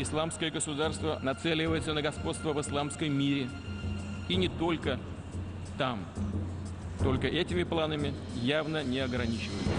исламское государство нацеливается на господство в исламском мире. И не только там. Только этими планами явно не ограничиваются.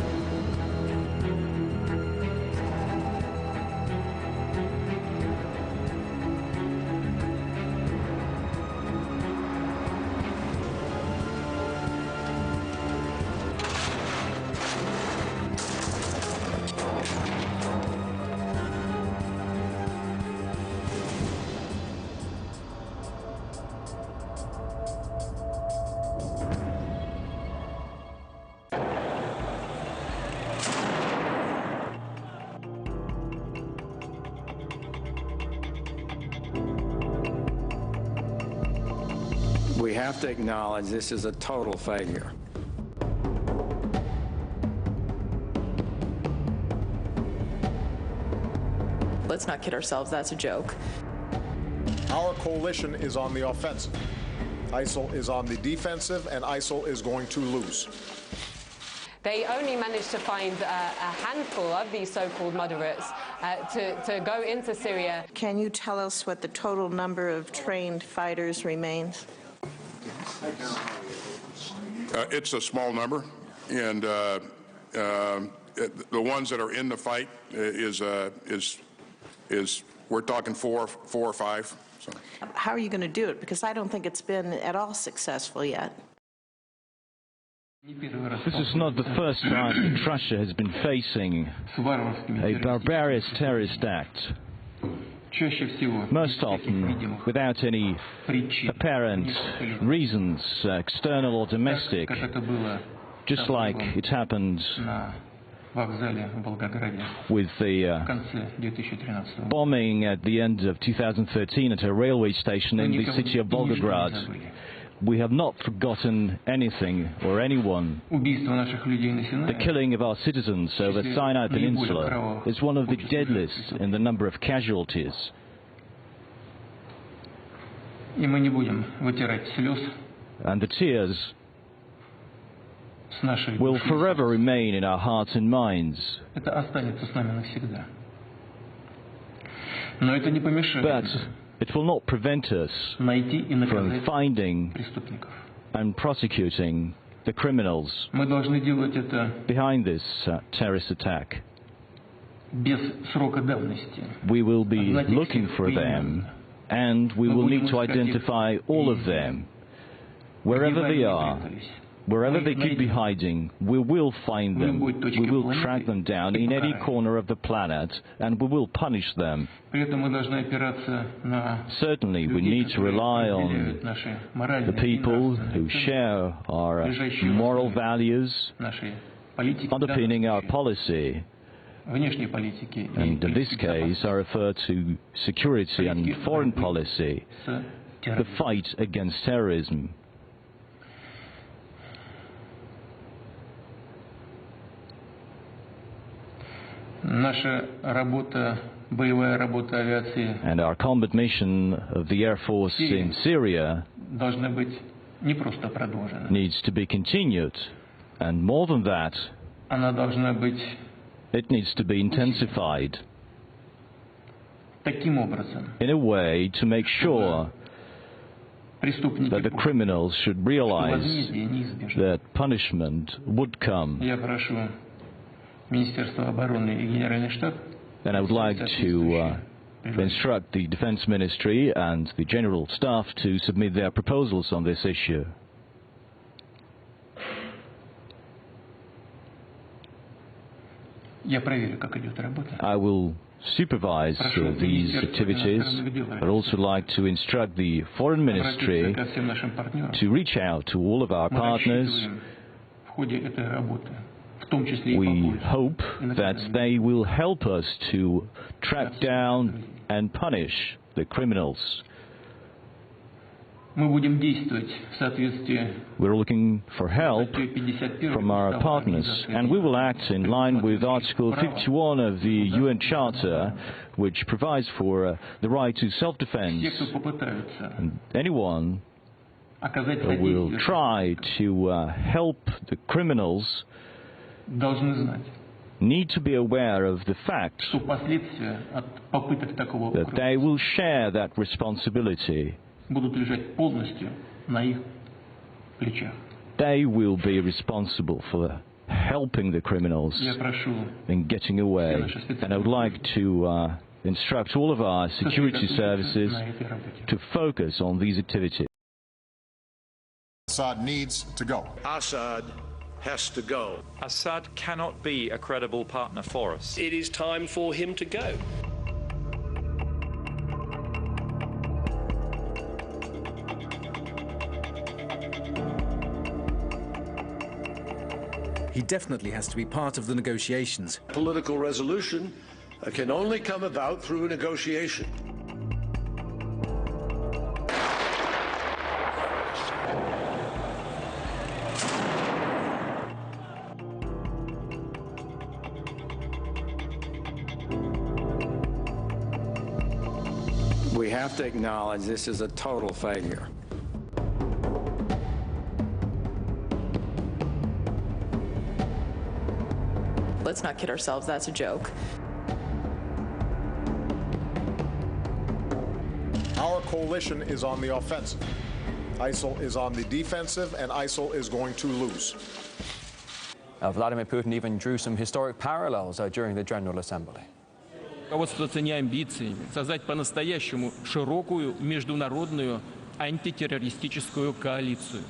We have to acknowledge this is a total failure. Let's not kid ourselves, that's a joke. Our coalition is on the offensive. ISIL is on the defensive, and ISIL is going to lose. They only managed to find a handful of these so-called moderates to go into Syria. Can you tell us what the total number of trained fighters remains? It's a small number, and the ones that are in the fight is we're talking four or five. So. How are you going to do it? Because I don't think it's been at all successful yet. This is not the first time that Russia has been facing a barbarous terrorist act. Most often without any apparent reasons, external or domestic, just like it happened with the bombing at the end of 2013 at a railway station in the city of Volgograd. We have not forgotten anything or anyone. The killing of our citizens over the Sinai Peninsula is one of the deadliest in the number of casualties. And the tears will forever remain in our hearts and minds. But it will not prevent us from finding and prosecuting the criminals behind this terrorist attack. We will be looking for them, and we will need to identify all of them. Wherever they are, wherever they could be hiding, we will find them. We will track them down in any corner of the planet, and we will punish them. Certainly, we need to rely on the people who share our moral values, underpinning our policy. And in this case, I refer to security and foreign policy, the fight against terrorism. And our combat mission of the Air Force in Syria needs to be continued. And more than that, it needs to be intensified in a way to make sure that the criminals should realize that punishment would come. And I would like to instruct the Defense Ministry and the General Staff to submit their proposals on this issue. I will supervise these activities. I'd also like to instruct the Foreign Ministry to reach out to all of our partners. We hope that they will help us to track down and punish the criminals. We're looking for help from our partners, and we will act in line with Article 51 of the UN Charter, which provides for the right to self-defense. And anyone who will try to help the criminals need to be aware of the fact that they will share that responsibility. They will be responsible for helping the criminals in getting away. And I would like to instruct all of our security services to focus on these activities. Assad needs to go. Assad has to go. Assad cannot be a credible partner for us. It is time for him to go. He definitely has to be part of the negotiations. Political resolution can only come about through negotiation. We have to acknowledge this is a total failure. Let's not kid ourselves, that's a joke. Our coalition is on the offensive. ISIL is on the defensive, and ISIL is going to lose. Vladimir Putin even drew some historic parallels during the General Assembly. Руководствоваться не амбициями, создать по-настоящему широкую международную антитеррористическую коалицию,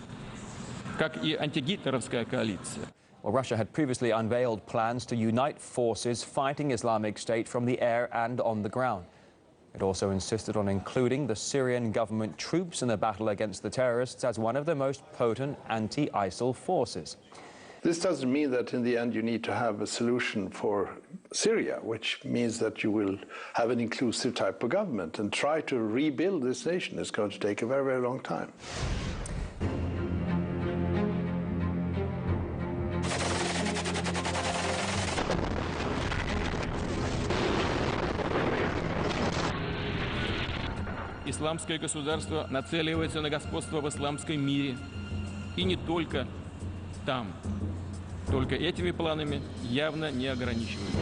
как и антигитлеровская коалиция. Well, Russia had previously unveiled plans to unite forces fighting Islamic State from the air and on the ground. It also insisted on including the Syrian government troops in the battle against the terrorists as one of the most potent anti-ISIL forces. This doesn't mean that in the end you need to have a solution for Syria, which means that you will have an inclusive type of government, and try to rebuild this nation is going to take a very, very long time. Исламское государство нацеливается на господство в исламском мире. И не только там. Только этими планами явно не ограничивается.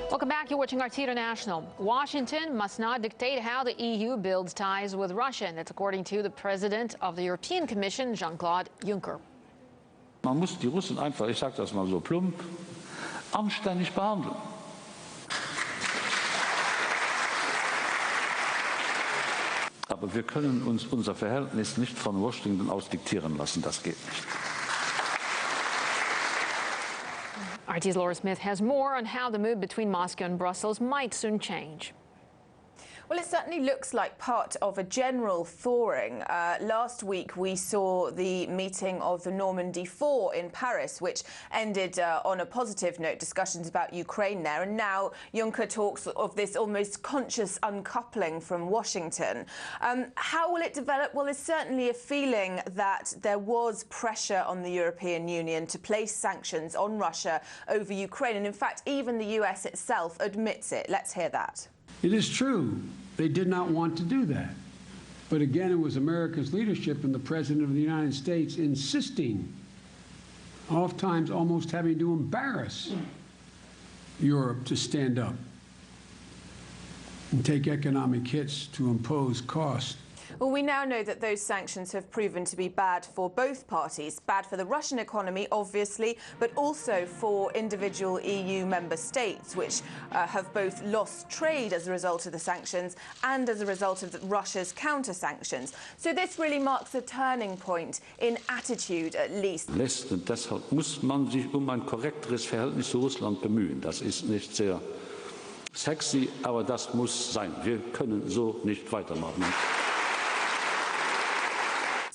Welcome back. You're watching RT International. Washington must not dictate how the EU builds ties with Russia. That's according to the president of the European Commission, Jean-Claude Juncker. Man muss die Russen einfach, ich sage das mal so plump, anständig behandeln. Aber wir können uns unser Verhältnis nicht von Washington aus diktieren lassen. Das geht nicht. RT's Laura Smith has more on how the mood between Moscow and Brussels might soon change. Well, it certainly looks like part of a general thawing. Last week, we saw the meeting of the Normandy 4 in Paris, which ended on a positive note, discussions about Ukraine there. And now Juncker talks of this almost conscious uncoupling from Washington. How will it develop? Well, there's certainly a feeling that there was pressure on the European Union to place sanctions on Russia over Ukraine. And in fact, even the US itself admits it. Let's hear that. It is true. They did not want to do that. But again, it was America's leadership and the President of the United States insisting, oftentimes almost having to embarrass Europe to stand up and take economic hits to impose costs. Well, we now know that those sanctions have proven to be bad for both parties, bad for the Russian economy, obviously, but also for individual EU member states, which have both lost trade as a result of the sanctions and as a result of Russia's counter-sanctions. So this really marks a turning point in attitude, at least. Und deshalb muss man sich ein korrekteres Verhältnis zu Russland bemühen. Das ist nicht sehr sexy, aber das muss sein. Wir können so nicht weitermachen.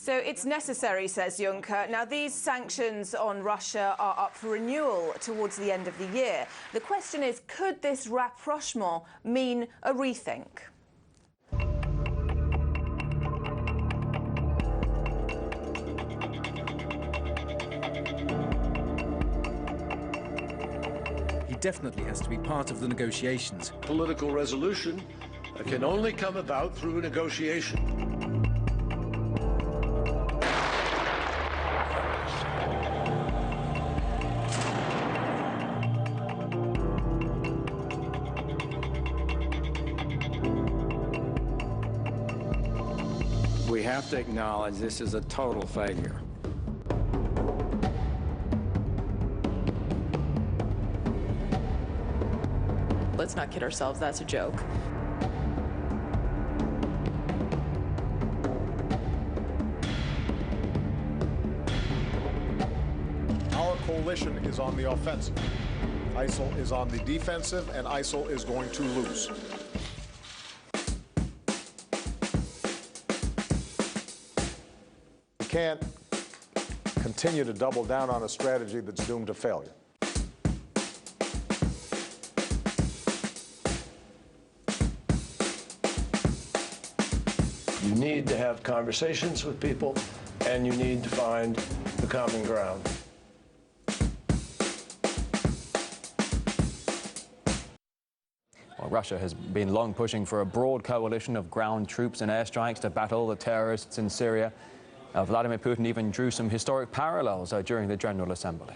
So So it's necessary, says Juncker. Now, these sanctions on Russia are up for renewal towards the end of the year. The question is, could this rapprochement mean a rethink? He definitely has to be part of the negotiations. Political resolution can only come about through negotiation. We have to acknowledge this is a total failure. Let's not kid ourselves, that's a joke. Our coalition is on the offensive. ISIL is on the defensive, and ISIL is going to lose. You can't continue to double down on a strategy that's doomed to failure. You need to have conversations with people, and you need to find the common ground. Well, Russia has been long pushing for a broad coalition of ground troops and airstrikes to battle the terrorists in Syria. Vladimir Putin even drew some historic parallels during the General Assembly.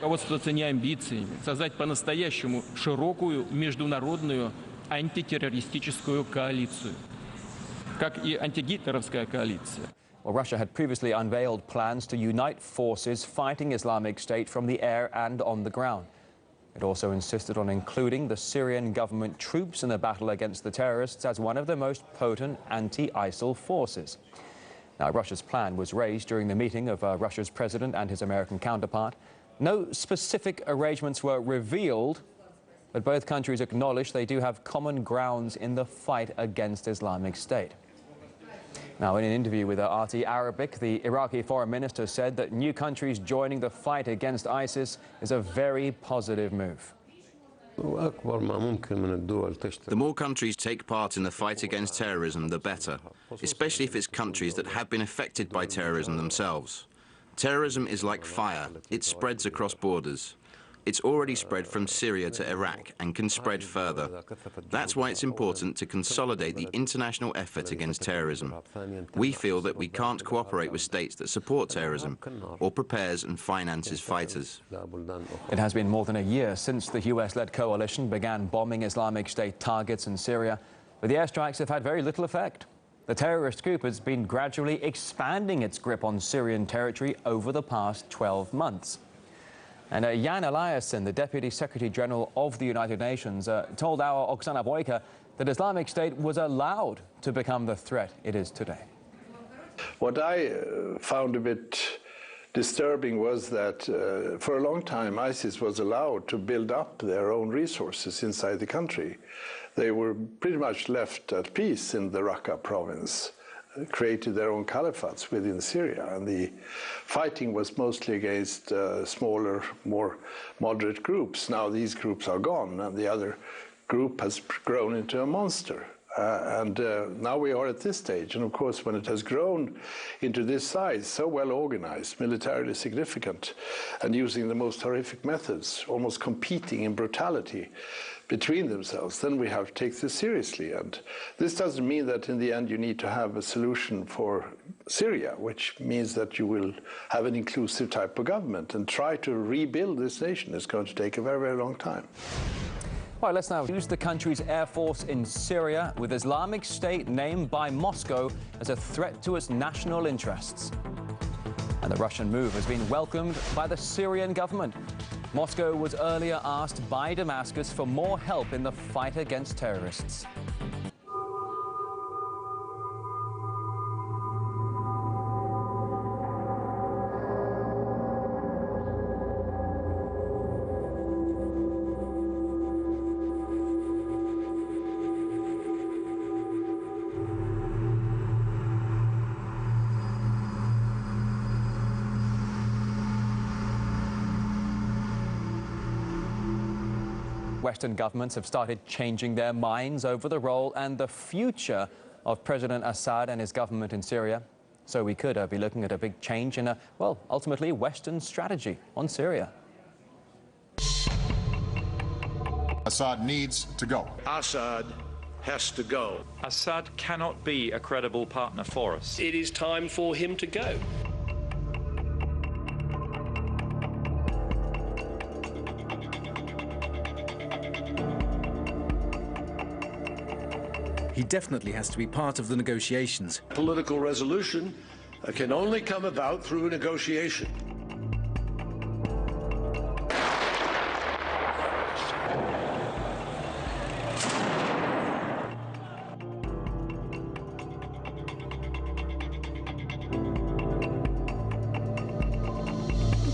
Руководствоваться не амбициями, создать по-настоящему широкую международную антитеррористическую коалицию, как и антигитлеровская коалиция. Well, Russia had previously unveiled plans to unite forces fighting Islamic State from the air and on the ground. It also insisted on including the Syrian government troops in the battle against the terrorists as one of the most potent anti-ISIL forces. Now, Russia's plan was raised during the meeting of Russia's president and his American counterpart. No specific arrangements were revealed, but both countries acknowledged they do have common grounds in the fight against Islamic State. Now, in an interview with RT Arabic, the Iraqi foreign minister said that new countries joining the fight against ISIS is a very positive move. The more countries take part in the fight against terrorism, the better, especially if it's countries that have been affected by terrorism themselves. Terrorism is like fire. It spreads across borders. It's already spread from Syria to Iraq and can spread further. That's why it's important to consolidate the international effort against terrorism. We feel that we can't cooperate with states that support terrorism or prepares and finances fighters. It has been more than a year since the US-led coalition began bombing Islamic State targets in Syria, but the airstrikes have had very little effect. The terrorist group has been gradually expanding its grip on Syrian territory over the past 12 months. And Jan Eliasson, the Deputy Secretary General of the United Nations, told our Oksana Boyka that Islamic State was allowed to become the threat it is today. What I found a bit disturbing was that for a long time ISIS was allowed to build up their own resources inside the country. They were pretty much left at peace in the Raqqa province, created their own caliphates within Syria, and the fighting was mostly against smaller, more moderate groups. Now these groups are gone, and the other group has grown into a monster. Now we are at this stage, and of course when it has grown into this size, so well organized, militarily significant, and using the most horrific methods, almost competing in brutality between themselves, then we have to take this seriously. And this doesn't mean that in the end you need to have a solution for Syria, which means that you will have an inclusive type of government and try to rebuild this nation. It's going to take a very, very long time. Right, let's now use the country's air force in Syria, with Islamic State named by Moscow as a threat to its national interests. And the Russian move has been welcomed by the Syrian government. Moscow was earlier asked by Damascus for more help in the fight against terrorists. Western governments have started changing their minds over the role and the future of President Assad and his government in Syria. So we could be looking at a big change in a, well, ultimately Western strategy on Syria. Assad needs to go. Assad has to go. Assad cannot be a credible partner for us. It is time for him to go. He definitely has to be part of the negotiations. Political resolution can only come about through a negotiation.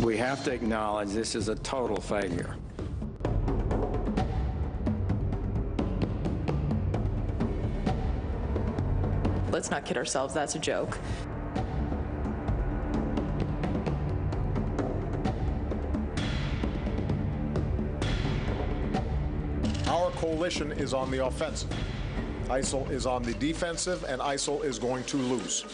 We have to acknowledge this is a total failure. Let's not kid ourselves, that's a joke. Our coalition is on the offensive. ISIL is on the defensive, and ISIL is going to lose.